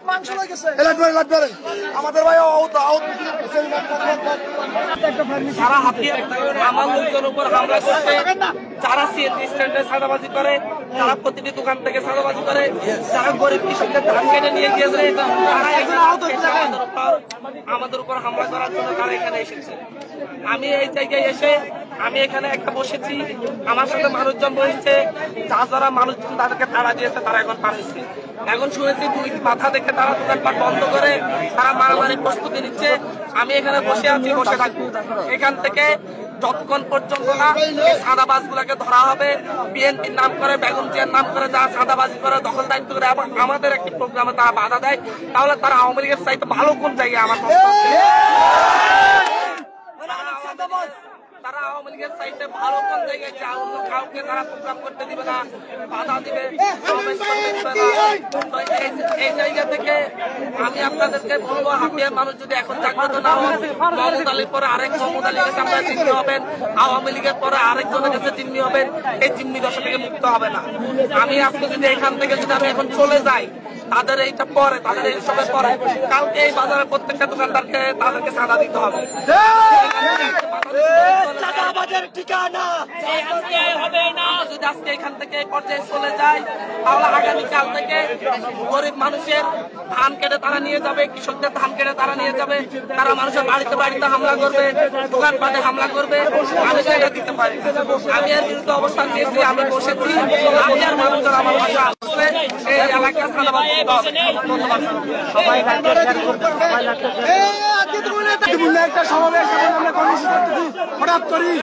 মাংস লাগেছে আমাদের ভাই সারা হাতিয়ার আমার লোকজনের উপর হামলা করছে, যারা সিএনজি স্ট্যান্ডে সাদাবাজি করে, যারা প্রতিটি দোকান থেকে সাদাবাজি করে, যারা গরিব কৃষকদের ধান কেটে নিয়ে গিয়েছে, তারা এখানে আমাদের উপর হামলা করার জন্য তারা এখানে এসেছে। আমি এই জায়গায় এসে আমি এখানে একটা বসেছি, আমার সাথে মানুষজন বসেছে, যারা মানুষজন তাদেরকে তাড়া দিয়েছে তারা এখন পালিয়েছে। এখন শুনেছি 2 মাথা দেখে তারা দোকানপাট বন্ধ করে তারা মারামারি প্রস্তুতি নিচ্ছে। আমি এখানে বসে আছি, বসে থাকবো এখান থেকে যতক্ষণ পর্যন্ত না সাদাবাজ গুলাকে ধরা হবে। বিএনপির নাম করে, বেগম জিয়ার নাম করে যারা সাদাবাজি করে, দখল দায়িত্ব করে এবং আমাদের একটি প্রোগ্রামে তারা বাধা দেয়, তাহলে তারা আওয়ামী লীগের চাইতে ভালো কোন জায়গায় আমার তারা আওয়ামী লীগের চাইতে ভালো কোন জায়গায় যে অন্য কাউকে তারা প্রোগ্রাম করতে দিবে না, বাধা দিবে, এই জায়গা থেকে আমি আপনাদেরকে বলবো, হাতিয়ার মানুষ যদি এখন জাগ্রত না হয়, মোহাম্মদ আলীর পরে আরেক মোহাম্মদ আলীর কাছে আপনারা জিম্মি হবেন, আওয়ামী লীগের পরে আরেকজনের কাছে জিম্মি হবেন, এই জিম্মি দশা থেকে মুক্ত হবে না। আমি আজকে যদি এখান থেকে যদি আমি এখন চলে যাই, তাদের এইটা পরে, তাদের এই সবের পরে কালকে এই বাজারে প্রত্যেকটা দোকানদারকে তাদেরকে চাঁদা দিতে হবে। যদি আজকে এখান থেকে এই পর্যায়ে চলে যায়, তাহলে আগামীকাল থেকে গরিব মানুষের ধান কেটে তারা নিয়ে যাবে, কৃষকদের ধান কেটে তারা নিয়ে যাবে, তারা মানুষের বাড়িতে বাড়িতে হামলা করবে, দোকানপাটে হামলা করবে। আমি সেটা দিতে পারি, আমি এর বিরুদ্ধে অবস্থান নিয়েছি, আমি বসেছি। আমি আর মানুষজন আমার পাশে আসলে এই এলাকার সবাই হঠাৎ করি